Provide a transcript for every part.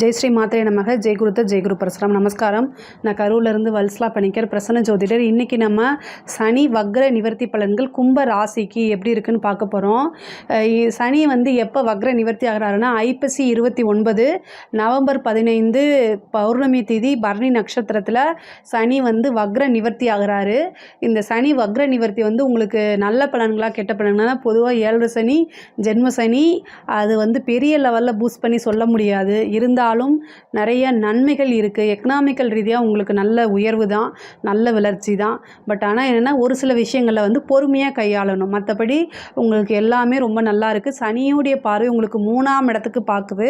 ஜெய் ஸ்ரீ மாத்திரை நமக ஜெய் குருத்த ஜெய் குரு பரசுராம். நமஸ்காரம். நான் கரூர்லேருந்து வல்சலா பணிக்கர், பிரசன்ன ஜோதிடர். இன்றைக்கி நம்ம சனி வக்ர நிவர்த்தி பலன்கள் கும்ப ராசிக்கு எப்படி இருக்குன்னு பார்க்க போகிறோம். சனி எப்போ வக்ர நிவர்த்தி ஆகிறாருன்னா ஐப்பசி 29 நவம்பர் 15 பௌர்ணமி திதி பரணி நட்சத்திரத்தில் சனி வக்ர நிவர்த்தி ஆகிறாரு. இந்த சனி வக்ர நிவர்த்தி உங்களுக்கு நல்ல பலன்களா கெட்ட பலன்களா? பொதுவாக 7 சனி ஜென்ம சனி அது பெரிய லெவலில் பூஸ்ட் பண்ணி சொல்ல முடியாது. இருந்தாலும் நிறைய நன்மைகள் இருக்குது. எக்கனாமிக்கல் ரீதியாக உங்களுக்கு நல்ல உயர்வு தான், நல்ல வளர்ச்சி தான். பட் ஆனால் என்னென்னா ஒரு சில விஷயங்களில் பொறுமையாக கையாளணும். மற்றபடி உங்களுக்கு எல்லாமே ரொம்ப நல்லா இருக்குது. சனியுடைய பார்வை உங்களுக்கு 3ஆம் இடத்துக்கு பார்க்குது.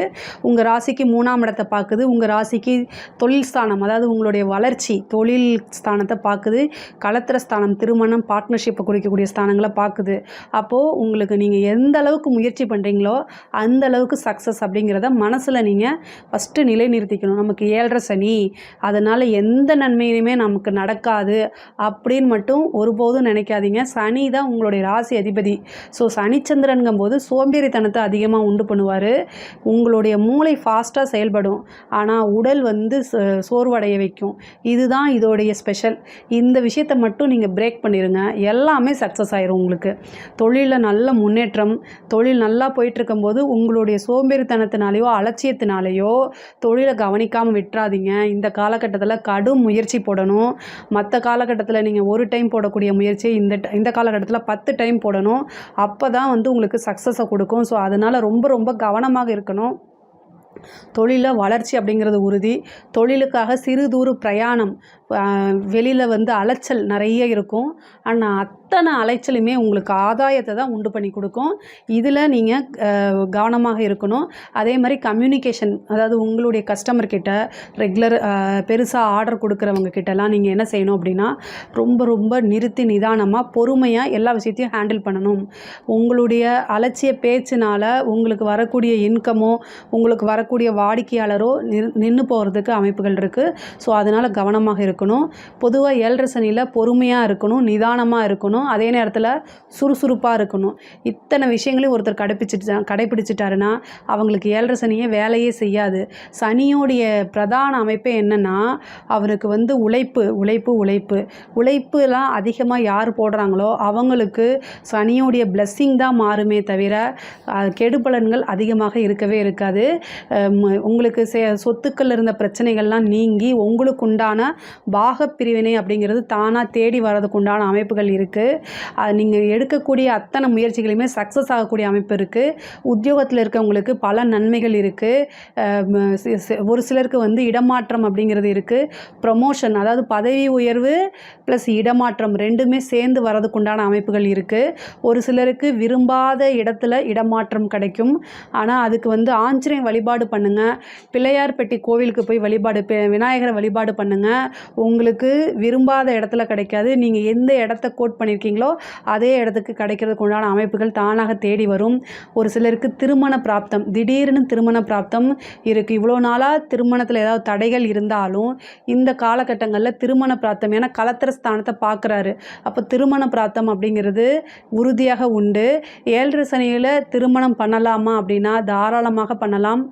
உங்கள் ராசிக்கு 3ஆம் இடத்தை பார்க்குது. உங்கள் ராசிக்கு தொழில் ஸ்தானம், அதாவது உங்களுடைய வளர்ச்சி தொழில் ஸ்தானத்தை பார்க்குது. களத்திர ஸ்தானம், திருமணம், பார்ட்னர்ஷிப்பை குறிக்கக்கூடிய ஸ்தானங்களை பார்க்குது. அப்போது உங்களுக்கு நீங்கள் எந்த அளவுக்கு முயற்சி பண்ணுறீங்களோ அந்த அளவுக்கு சக்ஸஸ் அப்படிங்கிறத மனசில் நீங்கள் ஃபஸ்ட்டு நிலைநிறுத்திக்கணும். நமக்கு 7 சனி, அதனால் எந்த நன்மையுமே நமக்கு நடக்காது அப்படின்னு மட்டும் ஒருபோதும் நினைக்காதீங்க. சனி தான் உங்களுடைய ராசி அதிபதி. ஸோ சனிச்சந்திரனுங்கும் போது சோம்பேறித்தனத்தை அதிகமாக உண்டு பண்ணுவார். உங்களுடைய மூளை ஃபாஸ்ட்டாக செயல்படும், ஆனால் உடல் சோர்வடைய வைக்கும். இதுதான் இதோடைய ஸ்பெஷல். இந்த விஷயத்தை மட்டும் நீங்கள் பிரேக் பண்ணிடுங்க, எல்லாமே சக்ஸஸ் ஆயிரும். உங்களுக்கு தொழிலில் நல்ல முன்னேற்றம், தொழில் நல்லா போயிட்டுருக்கும்போது உங்களுடைய சோம்பேறித்தனத்தினாலேயோ அலட்சியத்தினாலேயோ தொழிலை கவனிக்காமல் விட்டுறாதீங்க. இந்த காலகட்டத்தில் கடும் முயற்சி போடணும். மற்ற காலகட்டத்தில் நீங்கள் ஒரு டைம் போடக்கூடிய முயற்சியை இந்த காலகட்டத்தில் 10 டைம் போடணும். அப்போ தான் உங்களுக்கு சக்ஸஸை கொடுக்கும். ஸோ அதனால் ரொம்ப ரொம்ப கவனமாக இருக்கணும். தொழிலில் வளர்ச்சி அப்படிங்கிறது உறுதி. தொழிலுக்காக சிறு தூர பிரயாணம், வெளியில் அலைச்சல் நிறைய இருக்கும். ஆனால் அத்தனை அலைச்சலுமே உங்களுக்கு ஆதாயத்தை தான் உண்டு பண்ணி கொடுக்கும். இதில் நீங்கள் கவனமாக இருக்கணும். அதே மாதிரி கம்யூனிகேஷன், அதாவது உங்களுடைய கஸ்டமர் கிட்ட ரெகுலர் பெருசாக ஆர்டர் கொடுக்குறவங்க கிட்டலாம் நீங்கள் என்ன செய்யணும் அப்படின்னா ரொம்ப ரொம்ப நிறுத்தி நிதானமாக பொறுமையாக எல்லா விஷயத்தையும் ஹேண்டில் பண்ணணும். உங்களுடைய அலட்சிய பேச்சினால் உங்களுக்கு வரக்கூடிய இன்கமோ உங்களுக்கு வரக்கூடிய வாடிக்கையாளரோ நின்று போகிறதுக்கு அமைப்புகள் இருக்குது. ஸோ அதனால் கவனமாக இருக்கணும். பொதுவாக 7 சனியில் பொறுமையாக இருக்கணும், நிதானமாக இருக்கணும், அதே நேரத்தில் சுறுசுறுப்பாக இருக்கணும். இத்தனை விஷயங்களையும் ஒருத்தர் கடைப்பிடிச்சிட்டாருன்னா அவங்களுக்கு 7 சனியே வேலையே செய்யாது. சனியோடைய பிரதான அமைப்பே என்னென்னா அவருக்கு உழைப்பு உழைப்பு உழைப்பு உழைப்புலாம் அதிகமாக யார் போடுறாங்களோ அவங்களுக்கு சனியோடைய பிளஸ்ஸிங் தான் மாறுமே தவிர கெடுபலன்கள் அதிகமாக இருக்கவே இருக்காது. உங்களுக்கு சொத்துக்கள் இருந்த பிரச்சனைகள்லாம் நீங்கி உங்களுக்கு உண்டான பாகப்பிரிவினை அப்படிங்கிறது தானாக தேடி வர்றதுக்கு உண்டான அமைப்புகள் இருக்குது. நீங்கள் எடுக்கக்கூடிய அத்தனை முயற்சிகளையுமே சக்ஸஸ் ஆகக்கூடிய அமைப்பு இருக்குது. உத்தியோகத்தில் இருக்கவங்களுக்கு பல நன்மைகள் இருக்குது. ஒரு சிலருக்கு இடமாற்றம் அப்படிங்கிறது இருக்குது. ப்ரமோஷன், அதாவது பதவி உயர்வு ப்ளஸ் இடமாற்றம் ரெண்டுமே சேர்ந்து வர்றதுக்கு உண்டான அமைப்புகள் இருக்குது. ஒரு சிலருக்கு விரும்பாத இடத்துல இடமாற்றம் கிடைக்கும். ஆனால் அதுக்கு ஆஞ்சநேய வழிபாடு பண்ணுங்கள், பிள்ளையார்பட்டி கோவிலுக்கு போய் விநாயகரை வழிபாடு பண்ணுங்கள். உங்களுக்கு விரும்பாத இடத்துல கிடைக்காது. நீங்கள் எந்த இடத்த கோட் பண்ணியிருக்கீங்களோ அதே இடத்துக்கு கிடைக்கிறதுக்கு உண்டான அமைப்புகள் தானாக தேடி வரும். ஒரு சிலருக்கு திருமண பிராப்தம், திடீர்னு திருமண பிராப்தம் இருக்குது. இவ்வளோ நாளாக திருமணத்தில் ஏதாவது தடைகள் இருந்தாலும் இந்த காலகட்டங்களில் திருமண பிராப்தம், ஏன்னா களத்திர ஸ்தானத்தை பார்க்குறாரு. அப்போ திருமண பிராப்தம் அப்படிங்கிறது உறுதியாக உண்டு. 7 சனியில் திருமணம் பண்ணலாமா அப்படின்னா தாராளமாக பண்ணலாம்.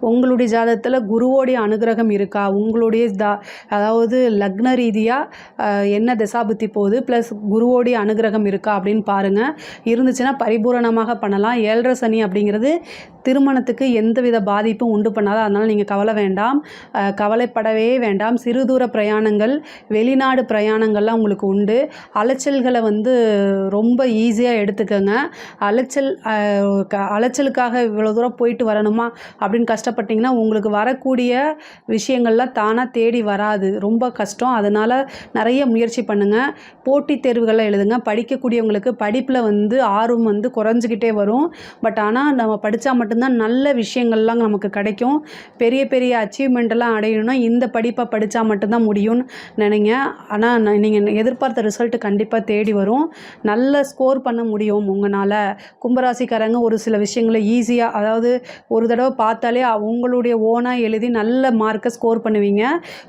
உங்களுடைய ஜாதகத்தில் குருவோடைய அனுகிரகம் இருக்கா, உங்களுடைய அதாவது லக்ன ரீதியாக என்ன தசாபுத்தி போகுது ப்ளஸ் குருவோடைய அனுகிரகம் இருக்கா அப்படின்னு பாருங்கள். இருந்துச்சுன்னா பரிபூரணமாக பண்ணலாம். 7 சனி அப்படிங்கிறது திருமணத்துக்கு எந்தவித பாதிப்பும் உண்டு பண்ணாது. அதனால் நீங்கள் கவலைப்படவே வேண்டாம். சிறு தூர பிரயாணங்கள், வெளிநாடு பிரயாணங்கள்லாம் உங்களுக்கு உண்டு. அலைச்சல்களை ரொம்ப ஈஸியாக எடுத்துக்கோங்க. அலைச்சலுக்காக இவ்வளோ தூரம் போயிட்டு வரணுமா அப்படின்னு கஷ்டப்பட்டீங்கன்னா உங்களுக்கு வரக்கூடிய விஷயங்கள்லாம் தானாக தேடி வராது, ரொம்ப கஷ்டம். அதனால் நிறைய முயற்சி பண்ணுங்கள். போட்டித் தேர்வுகளை எழுதுங்க. படிக்கக்கூடியவங்களுக்கு படிப்பில் ஆர்வம் குறைஞ்சிக்கிட்டே வரும். பட் ஆனால் நம்ம படித்தா மட்டும்தான் நல்ல விஷயங்கள்லாம் நமக்கு கிடைக்கும். பெரிய பெரிய அச்சீவ்மெண்ட்டெல்லாம் அடையணும்னா இந்த படிப்பை படித்தா மட்டும்தான் முடியும்னு நினைங்க. ஆனால் நீங்கள் எதிர்பார்த்த ரிசல்ட்டு கண்டிப்பாக தேடி வரும். நல்ல ஸ்கோர் பண்ண முடியும் உங்களால். கும்பராசிக்காரங்க ஒரு சில விஷயங்களை ஈஸியாக, அதாவது ஒரு தடவை பார்த்து பார்த்தாலே உங்களுடைய ஓனாக எழுதி நல்ல மார்க்கை ஸ்கோர் பண்ணுவீங்க.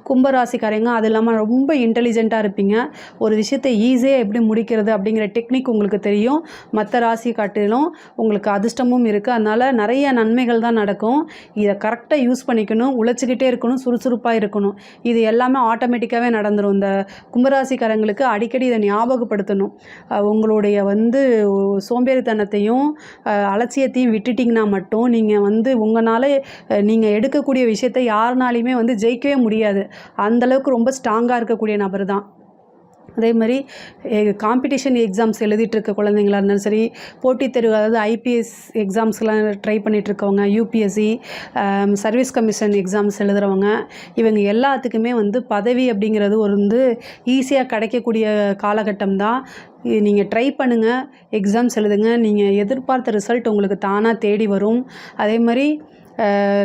கும்பராசிக்காரங்க அது இல்லாமல் ரொம்ப இன்டெலிஜென்ட்டாக இருப்பீங்க. ஒரு விஷயத்தை ஈஸியாக எப்படி முடிக்கிறது அப்படிங்கிற டெக்னிக் உங்களுக்கு தெரியும். மற்ற ராசி காட்டிலும் உங்களுக்கு அதிர்ஷ்டமும் இருக்குது. அதனால் நிறைய நன்மைகள் தான் நடக்கும். இதை கரெக்டாக யூஸ் பண்ணிக்கணும், உழைச்சிக்கிட்டே இருக்கணும், சுறுசுறுப்பாக இருக்கணும். இது எல்லாமே ஆட்டோமேட்டிக்காகவே நடந்துடும். இந்த கும்பராசிக்காரங்களுக்கு அடிக்கடி இதை ஞாபகப்படுத்தணும். உங்களுடைய சோம்பேறித்தனத்தையும் அலட்சியத்தையும் விட்டுட்டிங்கன்னா மட்டும் நீங்கள் உங்களால் நீங்கள் எடுக்கக்கூடிய விஷயத்தை யாருனாலையுமே ஜெயிக்கவே முடியாது. அந்தளவுக்கு ரொம்ப ஸ்ட்ராங்காக இருக்கக்கூடிய நபர் தான். அதே மாதிரி காம்படிஷன் எக்ஸாம்ஸ் எழுதிட்டுருக்க குழந்தைங்களாக இருந்தாலும் சரி, போட்டித் தேர்வு அதாவது ஐபிஎஸ் எக்ஸாம்ஸ்லாம் ட்ரை பண்ணிகிட்ருக்கவங்க, யூபிஎஸ்சி, சர்வீஸ் கமிஷன் எக்ஸாம்ஸ் எழுதுகிறவங்க, இவங்க எல்லாத்துக்குமே பதவி அப்படிங்கிறது ஈஸியாக கிடைக்கக்கூடிய காலகட்டம் தான். நீங்கள் ட்ரை பண்ணுங்கள், எக்ஸாம்ஸ் எழுதுங்க, நீங்கள் எதிர்பார்த்த ரிசல்ட் உங்களுக்கு தானாக தேடி வரும். அதே மாதிரி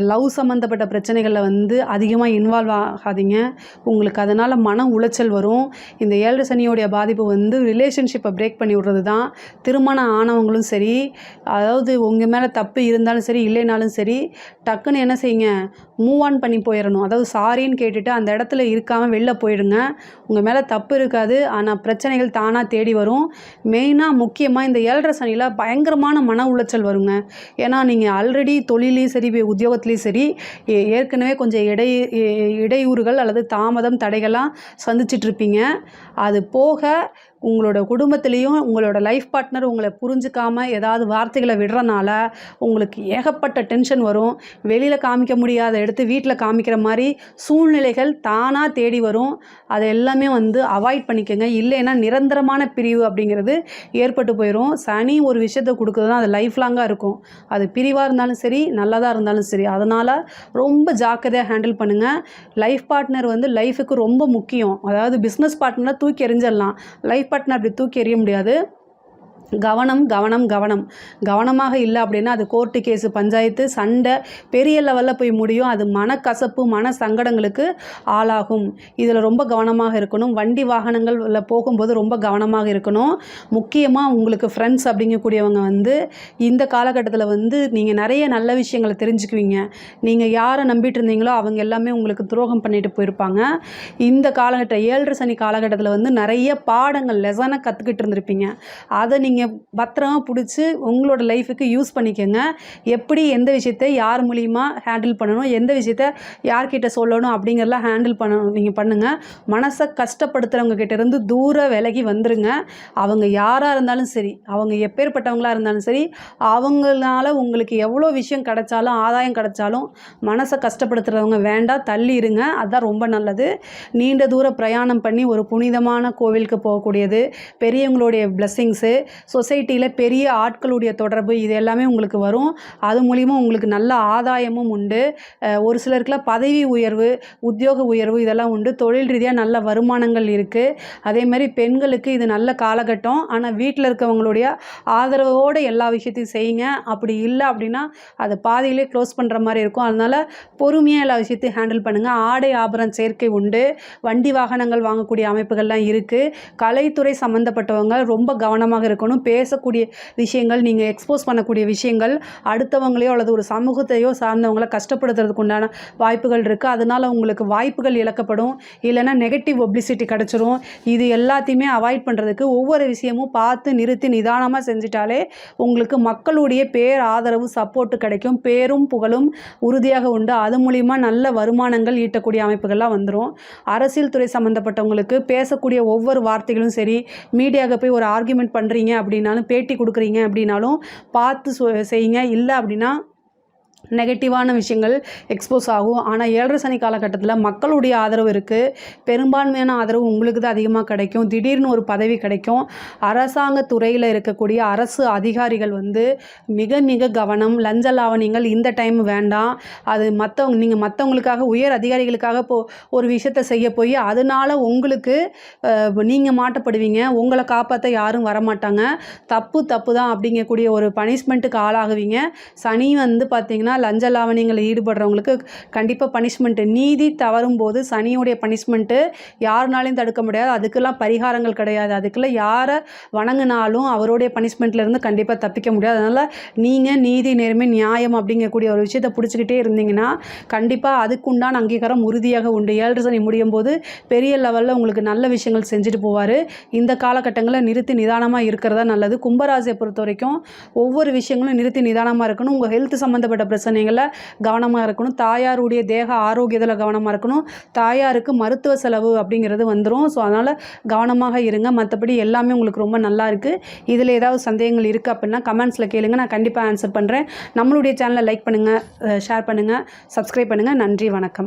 லவ் சம்மந்தப்பட்ட பிரச்சனைகளில் அதிகமாக இன்வால்வ் ஆகாதீங்க. உங்களுக்கு அதனால் மன உளைச்சல் வரும். இந்த 7 சனியோடைய பாதிப்பு ரிலேஷன்ஷிப்பை பிரேக் பண்ணி விடுறது தான். திருமணம் ஆனவங்களும் சரி, அதாவது உங்கள் மேலே தப்பு இருந்தாலும் சரி இல்லைனாலும் சரி, டக்குன்னு என்ன செய்யுங்க, மூவ் ஆன் பண்ணி போயிடணும். அதாவது சாரின்னு கேட்டுட்டு அந்த இடத்துல இருக்காமல் வெளில போயிடுங்க. உங்கள் மேலே தப்பு இருக்காது, ஆனால் பிரச்சனைகள் தானாக தேடி வரும். மெயினாக முக்கியமாக இந்த 7 சனியில் பயங்கரமான மன உளைச்சல் வருங்க. ஏன்னா நீங்கள் ஆல்ரெடி தொழிலையும் சரி உத்தியோகத்துலேயும் சரி ஏற்கனவே கொஞ்சம் இடையூறுகள் அல்லது தாமதம் தடைகள்லாம் சந்திச்சிட்ருப்பீங்க. அது போக உங்களோட குடும்பத்துலேயும் உங்களோட லைஃப் பார்ட்னர் உங்களை புரிஞ்சுக்காமல் ஏதாவது வார்த்தைகளை விடுறனால உங்களுக்கு ஏகப்பட்ட டென்ஷன் வரும். வெளியில் காமிக்க முடியாத எடுத்து வீட்டில் காமிக்கிற மாதிரி சூழ்நிலைகள் தானாக தேடி வரும். அதை எல்லாமே அவாய்ட் பண்ணிக்கோங்க. இல்லைன்னா நிரந்தரமான பிரிவு அப்படிங்கிறது ஏற்பட்டு போயிடும். சனி ஒரு விஷயத்தை கொடுக்குறது தான் அது லைஃப் லாங்காக இருக்கும். அது பிரிவாக இருந்தாலும் சரி, நல்லதாக இருந்தாலும் சரி. அதனால் ரொம்ப ஜாக்கிரதையாக ஹேண்டில் பண்ணுங்கள். லைஃப் பார்ட்னர் லைஃபுக்கு ரொம்ப முக்கியம். அதாவது பிஸ்னஸ் பார்ட்னரை தூக்கி எறிஞ்சிடலாம், லைஃப் பார்ட்னர் அப்படி தூக்கி எறிய முடியாது. கவனம் கவனம் கவனம். கவனமாக இல்லை அப்படின்னா அது கோர்ட்டு கேஸு, பஞ்சாயத்து, சண்டை பெரிய லெவலில் போய் முடியும். அது மனக்கசப்பு, மன சங்கடங்களுக்கு ஆளாகும். இதில் ரொம்ப கவனமாக இருக்கணும். வண்டி வாகனங்களில் போகும்போது ரொம்ப கவனமாக இருக்கணும். முக்கியமாக உங்களுக்கு ஃப்ரெண்ட்ஸ் அப்படிங்கக்கூடியவங்க இந்த காலகட்டத்தில் நீங்கள் நிறைய நல்ல விஷயங்களை தெரிஞ்சுக்குவீங்க. நீங்கள் யாரை நம்பிட்டு இருந்தீங்களோ அவங்க எல்லாமே உங்களுக்கு துரோகம் பண்ணிட்டு போயிருப்பாங்க. இந்த காலகட்டம் 7 சனி காலகட்டத்தில் நிறைய பாடங்கள் லெசனை கற்றுக்கிட்டு இருந்திருப்பீங்க. அதை நீங்கள் பத்திரமா பிடிச்சி உங்களோட லைஃபுக்கு யூஸ் பண்ணிக்கோங்க. எப்படி எந்த விஷயத்தை யார் மூலிமா ஹேண்டில் பண்ணணும், எந்த விஷயத்தை யார்கிட்ட சொல்லணும் அப்படிங்கிறலாம் ஹேண்டில் பண்ணணும். நீங்கள் பண்ணுங்கள். மனசை கஷ்டப்படுத்துகிறவங்க கிட்டேருந்து தூர விலகி வந்துருங்க. அவங்க யாராக இருந்தாலும் சரி, அவங்க எப்பேற்பட்டவங்களாக இருந்தாலும் சரி, அவங்களால உங்களுக்கு எவ்வளோ விஷயம் கிடைச்சாலும் ஆதாயம் கிடைச்சாலும் மனசை கஷ்டப்படுத்துகிறவங்க வேண்டாம், தள்ளி இருங்க. அதுதான் ரொம்ப நல்லது. நீண்ட தூர பிரயாணம் பண்ணி ஒரு புனிதமான கோவிலுக்கு போகக்கூடியது, பெரியவங்களுடைய பிளெஸ்ஸிங்ஸு, சொசைட்டியில் பெரிய ஆட்களுடைய தொடர்பு, இது எல்லாமே உங்களுக்கு வரும். அது மூலிமா உங்களுக்கு நல்ல ஆதாயமும் உண்டு. ஒரு சிலருக்குலாம் பதவி உயர்வு, உத்தியோக உயர்வு இதெல்லாம் உண்டு. தொழில் ரீதியாக நல்ல வருமானங்கள் இருக்குது. அதே மாதிரி பெண்களுக்கு இது நல்ல காலகட்டம். ஆனால் வீட்டில் இருக்கவங்களுடைய ஆதரவோடு எல்லா விஷயத்தையும் செய்யுங்க. அப்படி இல்லை அப்படின்னா அதை பாதியிலே க்ளோஸ் பண்ணுற மாதிரி இருக்கும். அதனால் பொறுமையாக எல்லா விஷயத்தையும் ஹேண்டில் பண்ணுங்கள். ஆடை ஆபரண சேர்க்கை உண்டு. வண்டி வாகனங்கள் வாங்கக்கூடிய அமைப்புகள்லாம் இருக்குது. கலைத்துறை சம்மந்தப்பட்டவங்க ரொம்ப கவனமாக இருக்கணும். பேசக்கூடிய விஷயங்கள், நீங்கள் எக்ஸ்போஸ் பண்ணக்கூடிய விஷயங்கள் அடுத்தவங்களையோ அல்லது ஒரு சமூகத்தையோ சார்ந்தவங்களை கஷ்டப்படுத்துறதுக்கு உண்டான வாய்ப்புகள் இருக்குது. அதனால் உங்களுக்கு வாய்ப்புகள் இழக்கப்படும். இல்லைன்னா நெகட்டிவ் பப்ளிசிட்டி கிடச்சிரும். இது எல்லாத்தையுமே அவாய்ட் பண்ணுறதுக்கு ஒவ்வொரு விஷயமும் பார்த்து நிறுத்தி நிதானமாக செஞ்சிட்டாலே உங்களுக்கு மக்களுடைய பேர் ஆதரவு சப்போர்ட்டு கிடைக்கும். பேரும் புகழும் உறுதியாக உண்டு. அது மூலிமா நல்ல வருமானங்கள் ஈட்டக்கூடிய அமைப்புகள்லாம் வந்துடும். அரசியல் துறை சம்மந்தப்பட்டவங்களுக்கு பேசக்கூடிய ஒவ்வொரு வார்த்தைகளும் சரி, மீடியாவுக்கு போய் ஒரு ஆர்கியூமெண்ட் பண்ணுறீங்க அப்படின்னாலும், பேட்டி கொடுக்குறீங்க அப்படின்னாலும் பார்த்து செய்யுங்க. இல்லை அப்படின்னா நெகட்டிவான விஷயங்கள் எக்ஸ்போஸ் ஆகும். ஆனால் 7 சனி காலகட்டத்தில் மக்களுடைய ஆதரவு இருக்குது. பெரும்பான்மையான ஆதரவு உங்களுக்கு தான் அதிகமாக கிடைக்கும். திடீர்னு ஒரு பதவி கிடைக்கும். அரசாங்க துறையில் இருக்கக்கூடிய அரசு அதிகாரிகள் மிக மிக கவனம். லஞ்ச லாவணியங்கள் இந்த டைம் வேண்டாம். அது நீங்கள் மற்றவங்களுக்காக உயர் அதிகாரிகளுக்காக ஒரு விஷயத்தை செய்ய போய் அதனால் உங்களுக்கு நீங்கள் மாட்டப்படுவீங்க. உங்களை காப்பாற்ற யாரும் வரமாட்டாங்க. தப்பு தான் அப்படிங்கக்கூடிய ஒரு பனிஷ்மெண்ட்டுக்கு ஆளாகுவீங்க. சனி பார்த்திங்கன்னா லஞ்ச லாவணியங்களில் ஈடுபடுறவங்களுக்கு கண்டிப்பாக பனிஷ்மெண்ட்டு. நீதி தவறும்போது சனியுடைய பனிஷ்மெண்ட்டு யாருனாலையும் தடுக்க முடியாது. அதுக்கெல்லாம் பரிகாரங்கள் கிடையாது. அதுக்கெல்லாம் யாரை வணங்கினாலும் அவருடைய பனிஷ்மெண்ட்லேருந்து கண்டிப்பாக தப்பிக்க முடியாது. அதனால் நீங்கள் நீதி, நேர்மை, நியாயம் அப்படிங்கக்கூடிய ஒரு விஷயத்தை பிடிச்சிக்கிட்டே இருந்தீங்கன்னா கண்டிப்பாக அதுக்குண்டான அங்கீகாரம் உறுதியாக உண்டு. 7 சனி முடியும் போது பெரிய லெவலில் உங்களுக்கு நல்ல விஷயங்கள் செஞ்சுட்டு போவார். இந்த காலகட்டங்களில் நிறுத்தி நிதானமாக இருக்கிறதா நல்லது. கும்பராசியை பொறுத்த வரைக்கும் ஒவ்வொரு விஷயங்களும் நிறுத்தி நிதானமாக இருக்கணும். உங்கள் ஹெல்த் சம்மந்தப்பட்ட பிரச்சனைகளை கவனமாக இருக்கணும். தாயாருடைய தேக ஆரோக்கியத்தில் கவனமாக இருக்கணும். தாயாருக்கு மருத்துவ செலவு அப்படிங்கிறது வந்துடும். ஸோ அதனால் கவனமாக இருங்க. மற்றபடி எல்லாமே உங்களுக்கு ரொம்ப நல்லா இருக்குது. இதில் ஏதாவது சந்தேகங்கள் இருக்குது அப்படின்னா கமெண்ட்ஸில் கேளுங்க, நான் கண்டிப்பாக ஆன்சர் பண்ணுறேன். நம்மளுடைய சேனலை லைக் பண்ணுங்கள், ஷேர் பண்ணுங்கள், சப்ஸ்கிரைப் பண்ணுங்கள். நன்றி, வணக்கம்.